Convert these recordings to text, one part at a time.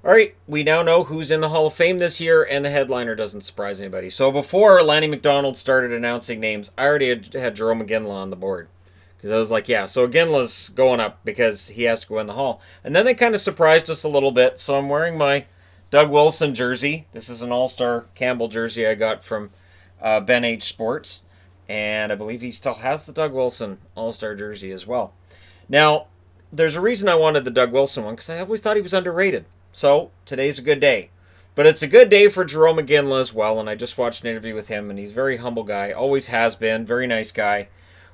All right, we now know who's in the Hall of Fame this year, and the headliner doesn't surprise anybody. So before Lanny McDonald started announcing names, I already had Jarome Iginla on the board. Because I was like, yeah, so Iginla's going up because he has to go in the Hall. And then they kind of surprised us a little bit, so I'm wearing my Doug Wilson jersey. This is an All-Star Campbell jersey I got from Ben H. Sports. And I believe he still has the Doug Wilson All-Star jersey as well. Now, there's a reason I wanted the Doug Wilson one, because I always thought he was underrated. So, today's a good day. But it's a good day for Jarome Iginla as well, and I just watched an interview with him, and he's a very humble guy, always has been, very nice guy.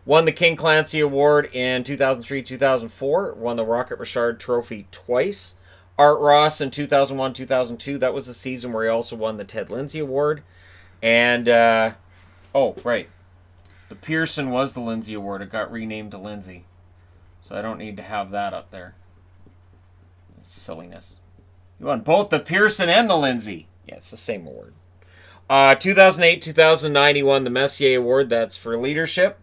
Won the King Clancy Award in 2003-2004, won the Rocket Richard Trophy twice. Art Ross in 2001-2002, that was the season where he also won the Ted Lindsay Award. And, oh, right, the Pearson was the Lindsay Award. It got renamed to Lindsay. So I don't need to have that up there. Silliness. You won both the Pearson and the Lindsay. Yeah, it's the same award. 2008-2009, he won the Messier Award. That's for leadership.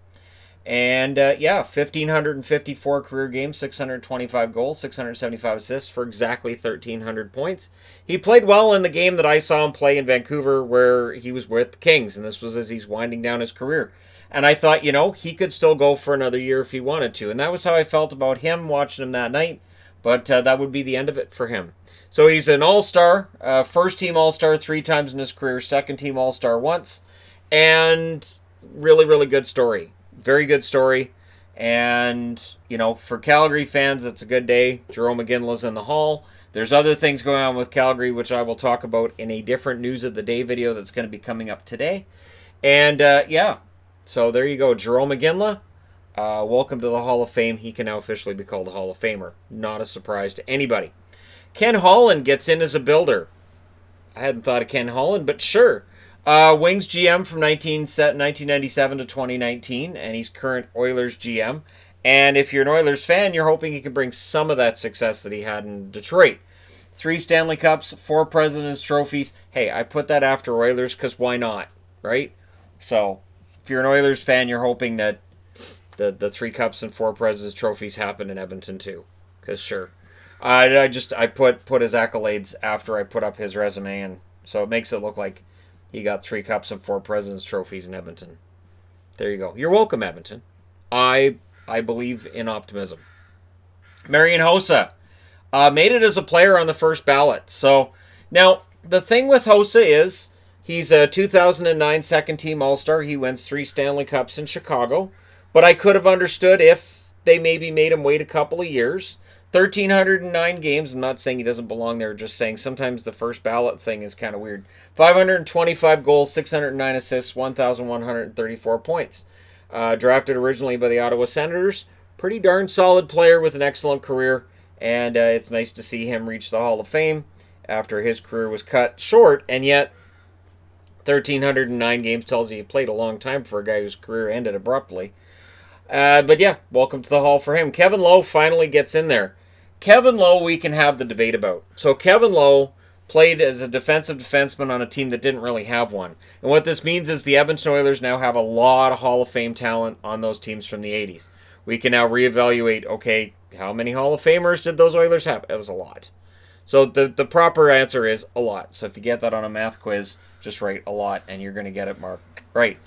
And, 1,554 career games, 625 goals, 675 assists for exactly 1,300 points. He played well in the game that I saw him play in Vancouver where he was with the Kings, and this was as he's winding down his career. And I thought, he could still go for another year if he wanted to. And that was how I felt about him watching him that night. But that would be the end of it for him. So he's an all-star, first-team all-star 3 times in his career, second-team all-star once. And really, really good story. Very good story. And, for Calgary fans, it's a good day. Jarome Iginla's in the Hall. There's other things going on with Calgary, which I will talk about in a different News of the Day video that's going to be coming up today. And, so there you go. Jarome Iginla, welcome to the Hall of Fame. He can now officially be called a Hall of Famer. Not a surprise to anybody. Ken Holland gets in as a builder. I hadn't thought of Ken Holland, but sure. Wings GM from 1997 to 2019, and he's current Oilers GM. And if you're an Oilers fan, you're hoping he can bring some of that success that he had in Detroit. 3 Stanley Cups, 4 President's Trophies. Hey, I put that after Oilers because why not, right? So, if you're an Oilers fan, you're hoping that the 3 Cups and 4 President's Trophies happen in Edmonton too. Because sure. I put his accolades after I put up his resume, and so it makes it look like he got 3 Cups and 4 President's Trophies in Edmonton. There you go. You're welcome, Edmonton. I believe in optimism. Marian Hossa made it as a player on the first ballot. So now the thing with Hossa is he's a 2009 second-team All-Star. He wins 3 Stanley Cups in Chicago. But I could have understood if they maybe made him wait a couple of years. 1,309 games. I'm not saying he doesn't belong there, just saying sometimes the first ballot thing is kind of weird. 525 goals, 609 assists, 1,134 points. Drafted originally by the Ottawa Senators. Pretty darn solid player with an excellent career. And it's nice to see him reach the Hall of Fame after his career was cut short. And yet, 1,309 games tells you he played a long time for a guy whose career ended abruptly. But yeah, welcome to the Hall for him. Kevin Lowe finally gets in there. Kevin Lowe we can have the debate about. So Kevin Lowe played as a defensive defenseman on a team that didn't really have one. And what this means is the Edmonton Oilers now have a lot of Hall of Fame talent on those teams from the 80s. We can now reevaluate, okay, how many Hall of Famers did those Oilers have? It was a lot. So the proper answer is a lot. So if you get that on a math quiz, just write a lot and you're going to get it marked right.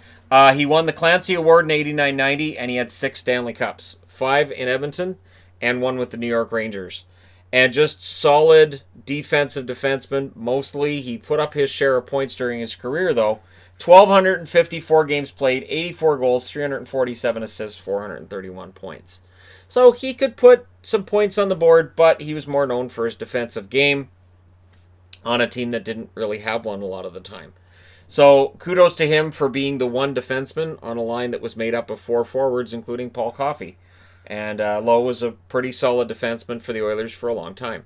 He won the Clancy Award in 89-90, and he had 6 Stanley Cups. 5 in Edmonton, and 1 with the New York Rangers. And just solid defensive defenseman. Mostly, he put up his share of points during his career, though. 1,254 games played, 84 goals, 347 assists, 431 points. So he could put some points on the board, but he was more known for his defensive game on a team that didn't really have one a lot of the time. So kudos to him for being the one defenseman on a line that was made up of 4 forwards, including Paul Coffey. And Lowe was a pretty solid defenseman for the Oilers for a long time.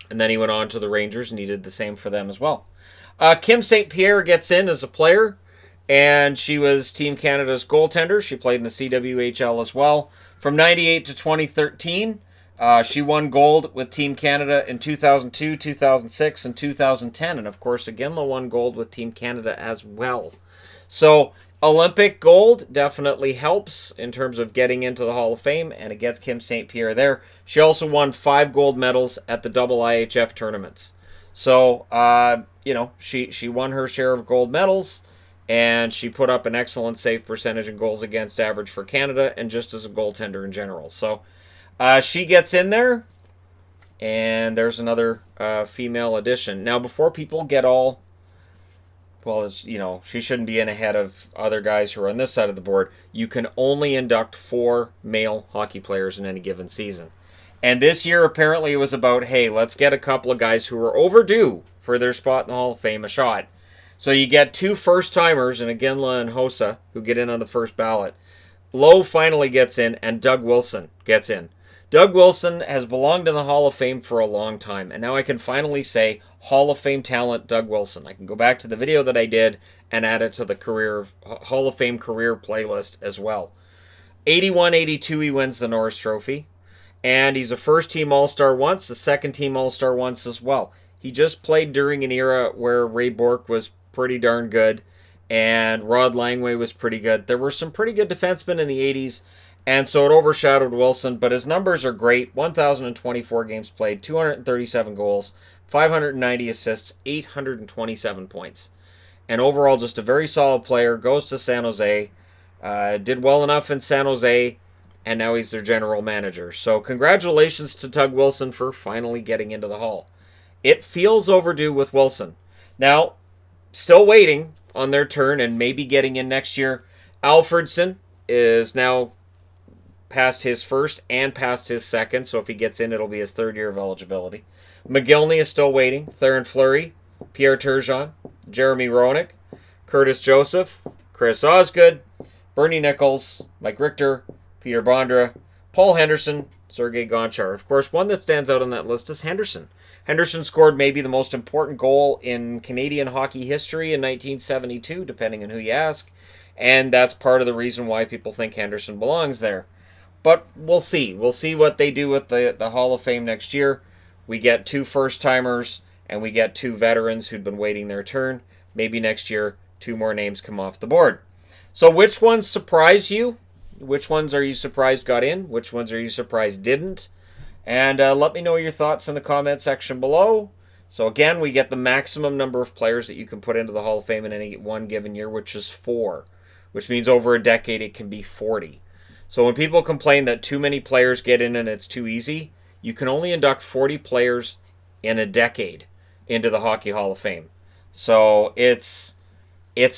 And then he went on to the Rangers, and he did the same for them as well. Kim St-Pierre gets in as a player, and she was Team Canada's goaltender. She played in the CWHL as well. From 98 to 2013, she won gold with Team Canada in 2002, 2006, and 2010. And, of course, Iginla won gold with Team Canada as well. So Olympic gold definitely helps in terms of getting into the Hall of Fame, and it gets Kim St-Pierre there. She also won 5 gold medals at the double IHF tournaments. So, she won her share of gold medals, and she put up an excellent save percentage and goals against average for Canada, and just as a goaltender in general. So, she gets in there, and there's another female addition. Now, before people get all, well, she shouldn't be in ahead of other guys who are on this side of the board. You can only induct 4 male hockey players in any given season. And this year, apparently, it was about, hey, let's get a couple of guys who are overdue for their spot in the Hall of Fame a shot. So you get 2 first-timers, in Iginla and Hossa, who get in on the first ballot. Lowe finally gets in, and Doug Wilson gets in. Doug Wilson has belonged in the Hall of Fame for a long time, and now I can finally say Hall of Fame talent Doug Wilson. I can go back to the video that I did and add it to the Hall of Fame career playlist as well. 81-82, he wins the Norris Trophy, and he's a first-team All-Star once, a second-team All-Star once as well. He just played during an era where Ray Bourque was pretty darn good, and Rod Langway was pretty good. There were some pretty good defensemen in the 80s, and so it overshadowed Wilson, but his numbers are great. 1,024 games played, 237 goals, 590 assists, 827 points. And overall, just a very solid player. Goes to San Jose, did well enough in San Jose, and now he's their general manager. So congratulations to Doug Wilson for finally getting into the Hall. It feels overdue with Wilson. Now, still waiting on their turn and maybe getting in next year. Alfredson is now past his first and past his second, so if he gets in, it'll be his third year of eligibility. McGillney is still waiting. Theron Fleury, Pierre Turgeon, Jeremy Roenick, Curtis Joseph, Chris Osgood, Bernie Nichols, Mike Richter, Peter Bondra, Paul Henderson, Sergei Gonchar. Of course, one that stands out on that list is Henderson. Henderson scored maybe the most important goal in Canadian hockey history in 1972, depending on who you ask, and that's part of the reason why people think Henderson belongs there. But we'll see. We'll see what they do with the Hall of Fame next year. We get 2 first-timers, and we get 2 veterans who'd been waiting their turn. Maybe next year, 2 more names come off the board. So which ones surprise you? Which ones are you surprised got in? Which ones are you surprised didn't? And let me know your thoughts in the comment section below. So again, we get the maximum number of players that you can put into the Hall of Fame in any one given year, which is 4. Which means over a decade, it can be 40. So when people complain that too many players get in and it's too easy, you can only induct 40 players in a decade into the Hockey Hall of Fame. So it's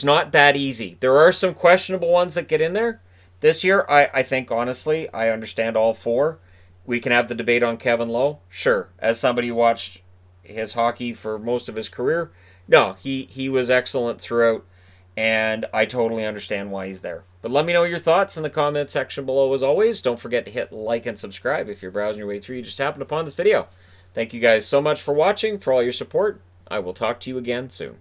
not that easy. There are some questionable ones that get in there. This year, I think, honestly, I understand all 4. We can have the debate on Kevin Lowe. Sure, as somebody who watched his hockey for most of his career, no, he was excellent throughout, and I totally understand why he's there. But let me know your thoughts in the comment section below as always. Don't forget to hit like and subscribe if you're browsing your way through. You just happened upon this video. Thank you guys so much for watching, for all your support. I will talk to you again soon.